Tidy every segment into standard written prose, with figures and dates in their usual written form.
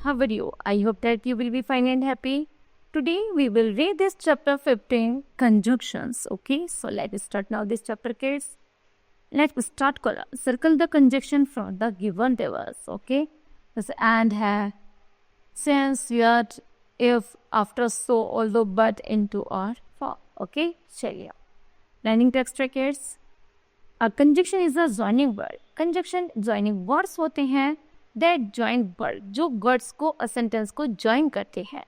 how are you? I hope that you will be fine and happy. Today we will read this chapter 15, conjunctions. Okay, so let's start now this chapter, kids. Let's start. Circle the conjunction from the given tables. Okay, this and, have, since, yet, if, after, so, although, but, into, or, for. Okay, चलिए. Learning text, kids. A conjunction is a joining word. Conjunction joining words होते हैं that join word, जो words को a sentence को join करते हैं.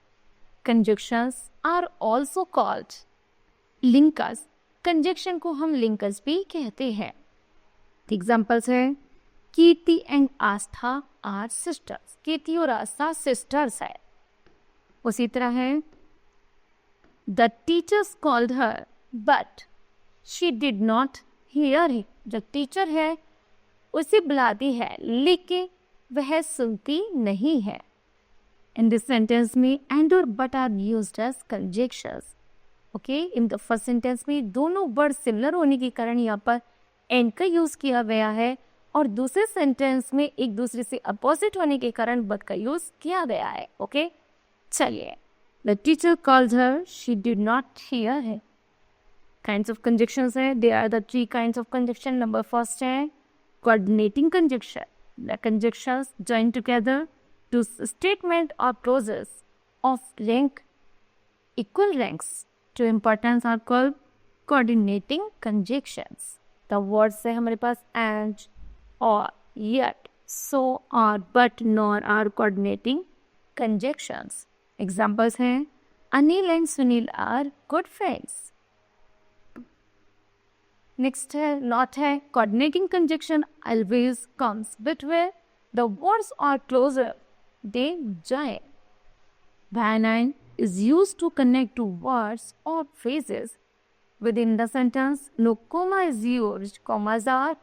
Conjunctions are also called linkers. Conjunction को हम linkers भी कहते हैं. Examples हैं कीर्ति and आस्था are sisters. कीर्ति और आस्था sisters है. उसी तरह है The teachers called her but she did not hear him. जो टीचर है उसे बुलाती है लेकिन वह सुनती नहीं है. In this sentence में and और but are used as conjunctions. Okay, in the first sentence में दोनों वर्ड सिमिलर होने के कारण यहाँ पर and का यूज किया गया है और दूसरे सेंटेंस में एक दूसरे से अपोजिट होने के कारण but का यूज किया गया है. ओके, चलिए. The teacher called her, she did not hear her. Kinds of conjunctions है. There are the three kinds of conjunction. Number first है coordinating conjunction. The conjunctions join together to statement or clauses of rank equal ranks. Two importance are called coordinating conjunctions. The words है हमारे पास and, or, yet, so, or, but, nor are coordinating conjunctions. Examples हैं Anil and Sunil are good friends. Next है not है coordinating conjunction always comes between the words or closer they join. Van and is used to connect two words or phrases within the sentence. No comma is used. Commas are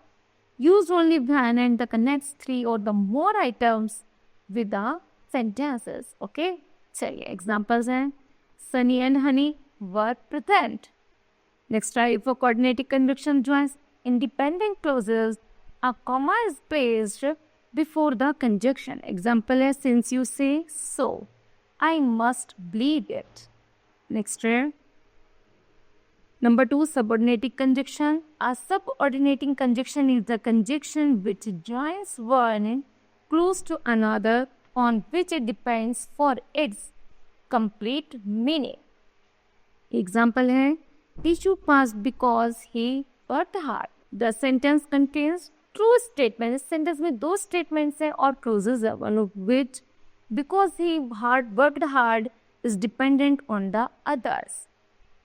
used only when and the connects three or the more items with the sentences. Okay, चलिए examples हैं Sunny and Honey were present. Next type for coordinating conjunction joins independent clauses. A comma is placed before the conjunction. Example है since you say so, I must believe it. Next है number 2, subordinating conjunction. A subordinating conjunction is the conjunction which joins one close to another on which it depends for its complete meaning. Example है Tishu passed because he worked hard. The sentence contains true statements. इस sentence में दो statements हैं और clauses है, one of which because he worked hard is dependent on the others.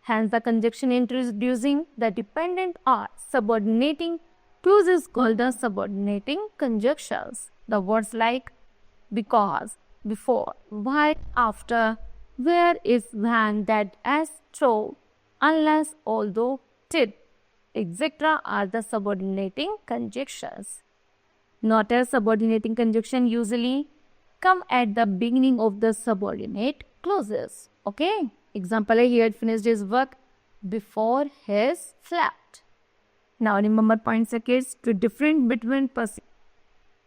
Hence, the conjunction introducing the dependent or subordinating clause is called the subordinating conjunctions. The words like because, before, why, after, where, if, when, that, as, so, unless, although, till, etc. are the subordinating conjunctions. Not as subordinating conjunction usually come at the beginning of the subordinate clauses. Okay. Example, he had finished his work before his flight. Now remember points, kids, to difference between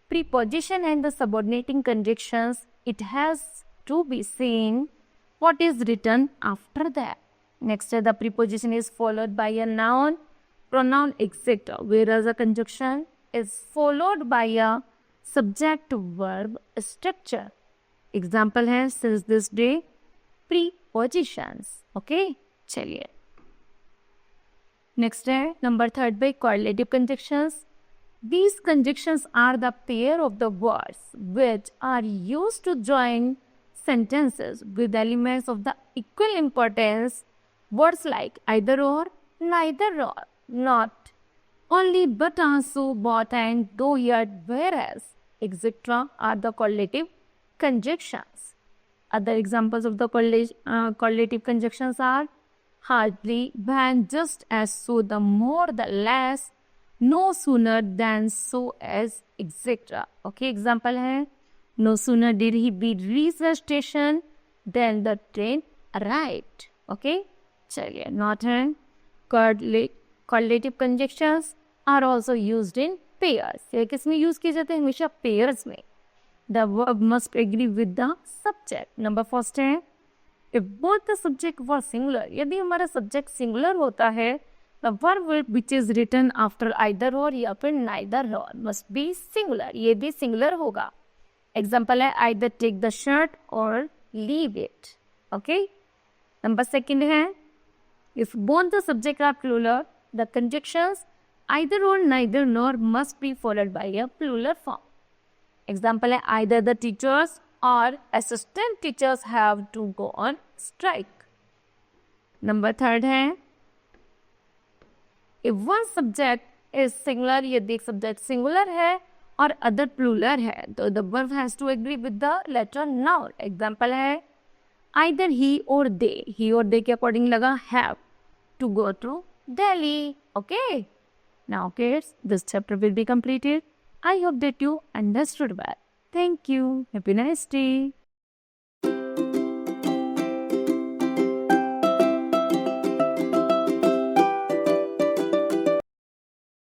preposition and the subordinating conjunctions. It has to be seen what is written after that. Next, the preposition is followed by a noun, pronoun, etc. Whereas a conjunction is followed by a subject-verb structure. Example है since this day, prepositions. Okay, चलिए. Next है number 3 by correlative conjunctions. These conjunctions are the pair of the words which are used to join sentences with elements of the equal importance. Words like either or, neither or, not, only, but, also, but, and, though, yet, whereas, etc. are the correlative conjunctions. Other examples of the correlative conjunctions are hardly, when, just as, so, the more, the less, no sooner than, so as, etc. Okay, example है no sooner did he reach the station than the train arrived. Okay, चलिए. Not है correlative conjunctions are also used in pairs. ये किस में use किए जाते हैं? हमेशा pairs में. the verb must agree with the subject. Number first है, if both the subject were singular, यदि हमारा subject singular होता है, the verb which is written after either or या फिर neither or must be singular. ये भी singular होगा. Example है either take the shirt or leave it. Okay? Number second है, if both the subject are plural, the conjunctions either or neither nor must be followed by a plural form. Example है either the teachers or assistant teachers have to go on strike. Number third है, if one subject is singular, यदि एक subject singular है और other plural है, तो the verb has to agree with the letter noun. Example है either he or they. He or they के according लगा have to go to Delhi. Okay. Now kids, this chapter will be completed. I hope that you understood well. Thank you. Have a nice day.